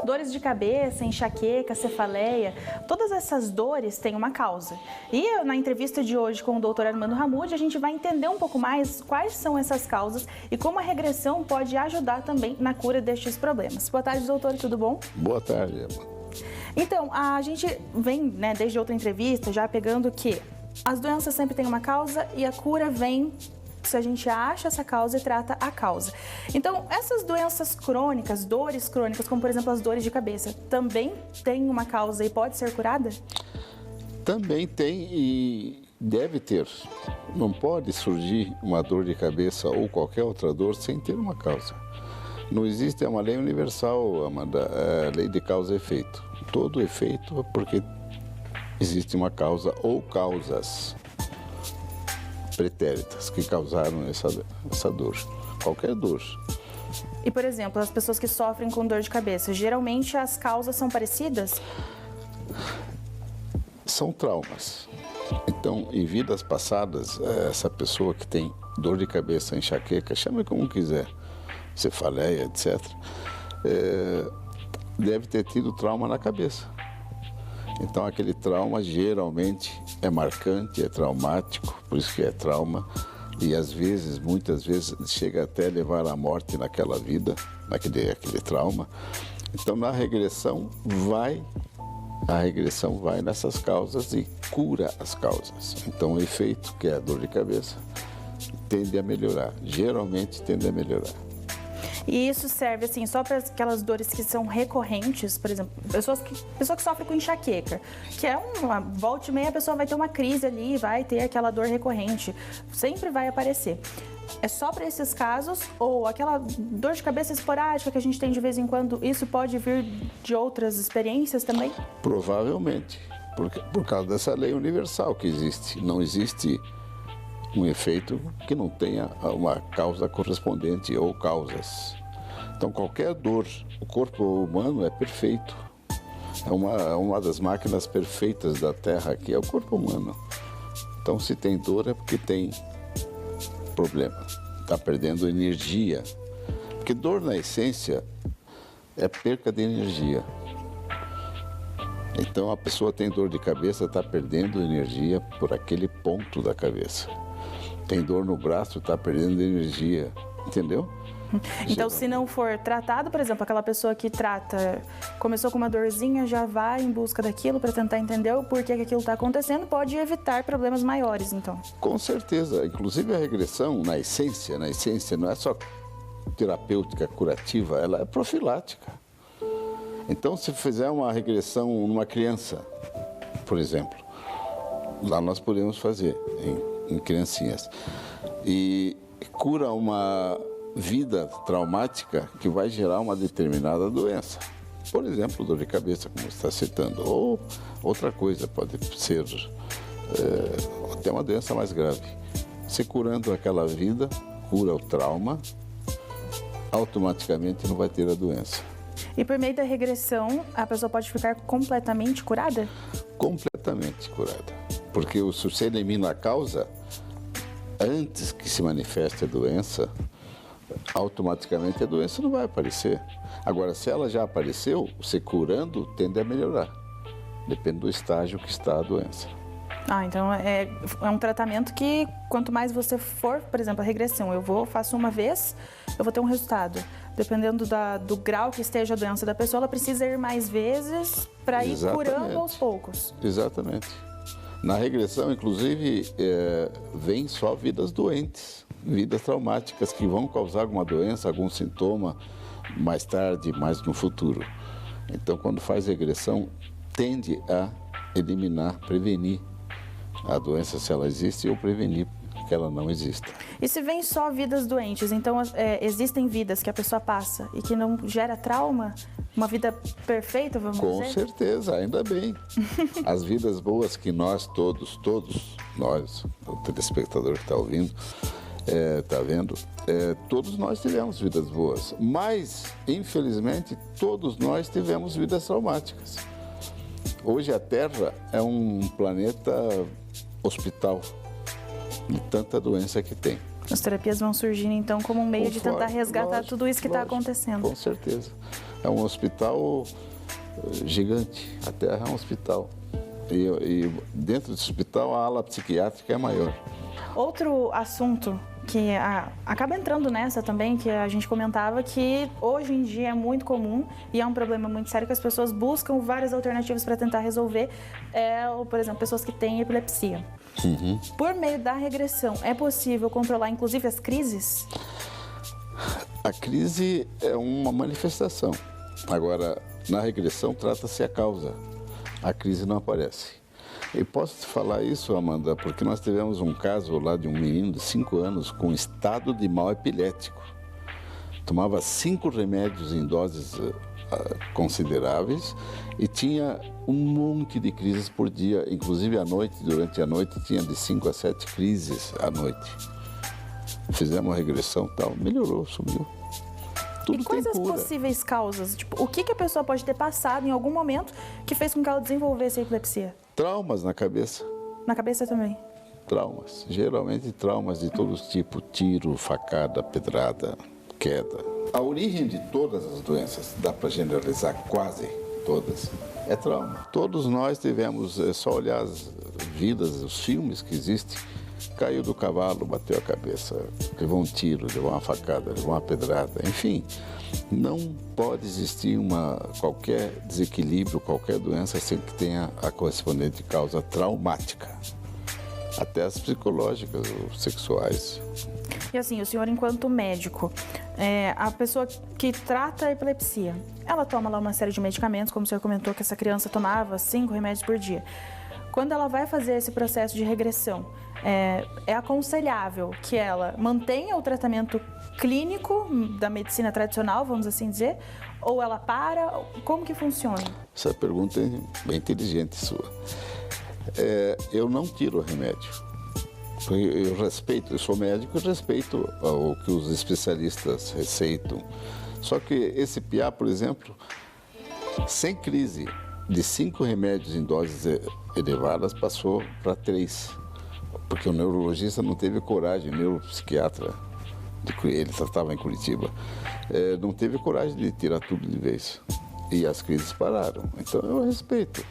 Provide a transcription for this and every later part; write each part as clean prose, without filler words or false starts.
Dores de cabeça, enxaqueca, cefaleia, todas essas dores têm uma causa. E na entrevista de hoje com o Dr. Armando Hamoud, a gente vai entender um pouco mais quais são essas causas e como a regressão pode ajudar também na cura destes problemas. Boa tarde, doutor, tudo bom? Boa tarde, Emma. Então, a gente vem, desde outra entrevista, já pegando que as doenças sempre têm uma causa e a cura vem se a gente acha essa causa e trata a causa. Então, essas doenças crônicas, dores crônicas, como por exemplo as dores de cabeça, também tem uma causa e pode ser curada? Também tem e deve ter. Não pode surgir uma dor de cabeça ou qualquer outra dor sem ter uma causa. Não existe, é uma lei universal, Amanda, a lei de causa e efeito. Todo efeito é porque existe uma causa ou causas pretéritas que causaram essa dor, qualquer dor. E, por exemplo, as pessoas que sofrem com dor de cabeça, geralmente as causas são parecidas? São traumas. Então, em vidas passadas, essa pessoa que tem dor de cabeça, enxaqueca, chame como quiser, cefaleia, etc., deve ter tido trauma na cabeça. Então, aquele trauma geralmente é marcante, é traumático, por isso que é trauma. E às vezes, muitas vezes, chega até levar à morte naquela vida, aquele trauma. Então, a regressão vai nessas causas e cura as causas. Então, o efeito, que é a dor de cabeça, tende a melhorar, geralmente tende a melhorar. E isso serve, assim, só para aquelas dores que são recorrentes, por exemplo, pessoa que sofre com enxaqueca, que é uma volta e meia, a pessoa vai ter uma crise ali e vai ter aquela dor recorrente, sempre vai aparecer. É só para esses casos ou aquela dor de cabeça esporádica que a gente tem de vez em quando, isso pode vir de outras experiências também? Provavelmente, por causa dessa lei universal que existe. Não existe um efeito que não tenha uma causa correspondente ou causas. Então, qualquer dor, o corpo humano é perfeito. É uma das máquinas perfeitas da Terra, que é o corpo humano. Então, se tem dor é porque tem problema. Está perdendo energia. Porque dor, na essência, é perca de energia. Então, a pessoa tem dor de cabeça, está perdendo energia por aquele ponto da cabeça. Tem dor no braço, está perdendo energia, entendeu? Então, se não for tratado, por exemplo, aquela pessoa que trata, começou com uma dorzinha, já vai em busca daquilo para tentar entender o porquê que aquilo está acontecendo, pode evitar problemas maiores, então. Com certeza. Inclusive, a regressão, na essência, não é só terapêutica, curativa, ela é profilática. Então, se fizer uma regressão numa criança, por exemplo, lá nós podemos fazer, em criancinhas, e cura uma vida traumática que vai gerar uma determinada doença. Por exemplo, dor de cabeça, como você está citando, ou outra coisa, pode ser até uma doença mais grave. Se curando aquela vida, cura o trauma, automaticamente não vai ter a doença. E por meio da regressão, a pessoa pode ficar completamente curada? Completamente curada. Porque se você elimina a causa, antes que se manifeste a doença, automaticamente a doença não vai aparecer. Agora, se ela já apareceu, você curando tende a melhorar. Depende do estágio que está a doença. Então é um tratamento que quanto mais você for, por exemplo, a regressão, faço uma vez, eu vou ter um resultado. Dependendo do grau que esteja a doença da pessoa, ela precisa ir mais vezes para ir curando aos poucos. Exatamente. Na regressão, inclusive, vem só vidas doentes, vidas traumáticas que vão causar alguma doença, algum sintoma mais tarde, mais no futuro. Então, quando faz regressão, tende a eliminar, prevenir a doença, se ela existe, ou prevenir que ela não exista. E se vem só vidas doentes, então existem vidas que a pessoa passa e que não gera trauma? Uma vida perfeita, vamos dizer? Com certeza, ainda bem. As vidas boas que nós todos nós, o telespectador que está ouvindo, está vendo, todos nós tivemos vidas boas, mas, infelizmente, todos nós tivemos vidas traumáticas. Hoje a Terra é um planeta hospital de tanta doença que tem. As terapias vão surgindo, então, como um meio de tentar resgatar lógico, tudo isso que está lógico, acontecendo. Com certeza. É um hospital gigante. A Terra é um hospital. E dentro desse hospital, a ala psiquiátrica é maior. Outro assunto que acaba entrando nessa também, que a gente comentava, que hoje em dia é muito comum e é um problema muito sério que as pessoas buscam várias alternativas para tentar resolver, por exemplo, pessoas que têm epilepsia. Uhum. Por meio da regressão, é possível controlar inclusive as crises? A crise é uma manifestação. Agora, na regressão, trata-se a causa. A crise não aparece. E posso te falar isso, Amanda, porque nós tivemos um caso lá de um menino de 5 anos com estado de mal epilético. Tomava 5 remédios em doses consideráveis e tinha um monte de crises por dia, inclusive à noite, durante a noite, tinha de 5 a 7 crises à noite. Fizemos uma regressão e tal, melhorou, sumiu. Tudo e quais as possíveis causas? Tipo, o que a pessoa pode ter passado em algum momento que fez com que ela desenvolvesse a epilepsia? Traumas na cabeça. Na cabeça também? Traumas. Geralmente traumas de todos os tipos. Tiro, facada, pedrada, queda. A origem de todas as doenças, dá para generalizar quase todas, é trauma. Todos nós tivemos, é só olhar as vidas, os filmes que existem. Caiu do cavalo, bateu a cabeça, levou um tiro, levou uma facada, levou uma pedrada, enfim. Não pode existir qualquer desequilíbrio, qualquer doença sem que tenha a correspondente causa traumática. Até as psicológicas ou sexuais. E assim, o senhor enquanto médico, a pessoa que trata a epilepsia, ela toma lá uma série de medicamentos, como o senhor comentou que essa criança tomava 5 remédios por dia. Quando ela vai fazer esse processo de regressão, é aconselhável que ela mantenha o tratamento clínico da medicina tradicional, vamos assim dizer, ou ela para? Como que funciona? Essa pergunta é bem inteligente sua. Eu não tiro remédio. Eu sou médico e respeito o que os especialistas receitam. Só que esse PA, por exemplo, sem crise, de 5 remédios em doses elevadas, passou para 3. Porque o neurologista não teve coragem, o neuropsiquiatra, ele tratava em Curitiba, não teve coragem de tirar tudo de vez. E as crises pararam. Então eu respeito.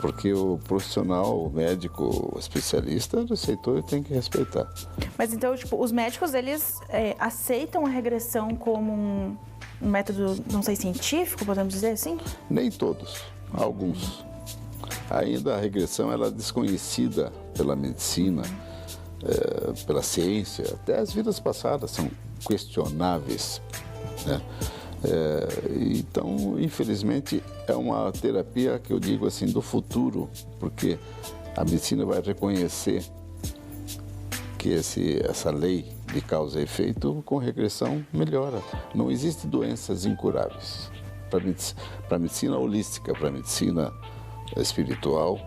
Porque o profissional, o médico, o especialista receitou e tem que respeitar. Mas então, tipo, os médicos, eles aceitam a regressão como um método, não sei, científico, podemos dizer assim? Nem todos, alguns. Ainda a regressão ela é desconhecida pela medicina, pela ciência, até as vidas passadas são questionáveis, né? Então, infelizmente, é uma terapia que eu digo assim, do futuro, porque a medicina vai reconhecer que essa lei de causa e efeito com regressão melhora. Não existem doenças incuráveis. Para a medicina holística, para a medicina espiritual,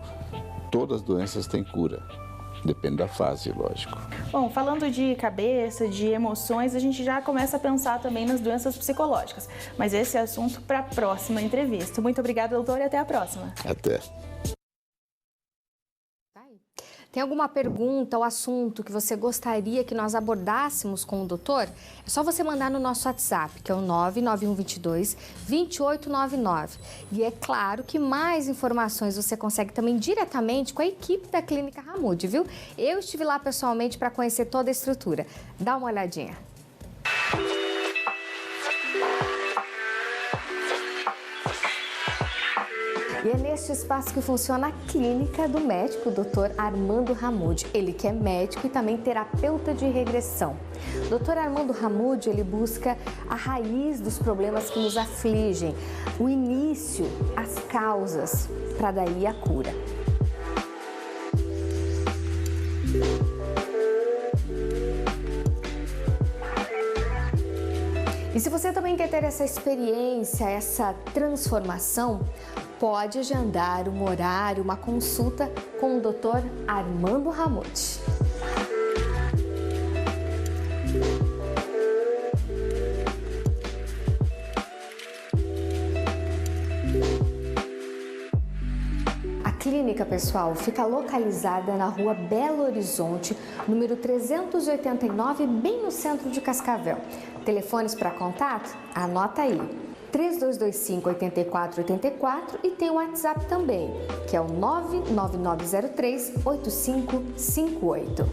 todas as doenças têm cura. Depende da fase, lógico. Bom, falando de cabeça, de emoções, a gente já começa a pensar também nas doenças psicológicas. Mas esse é assunto para a próxima entrevista. Muito obrigada, doutor, e até a próxima. Até. Tem alguma pergunta ou assunto que você gostaria que nós abordássemos com o doutor? É só você mandar no nosso WhatsApp, que é o 99122-2899. E é claro que mais informações você consegue também diretamente com a equipe da Clínica Hamoud, viu? Eu estive lá pessoalmente para conhecer toda a estrutura. Dá uma olhadinha. E é neste espaço que funciona a clínica do médico Dr. Armando Hamoud. Ele que é médico e também terapeuta de regressão. Dr. Armando Hamoud, ele busca a raiz dos problemas que nos afligem, o início, as causas, para daí a cura. E se você também quer ter essa experiência, essa transformação, pode agendar um horário, uma consulta com o Dr. Armando Hamoud. A clínica pessoal, fica localizada na rua Belo Horizonte, número 389, bem no centro de Cascavel. Telefones para contato? Anota aí. 3225-8484 e tem o WhatsApp também, que é o 99903-8558.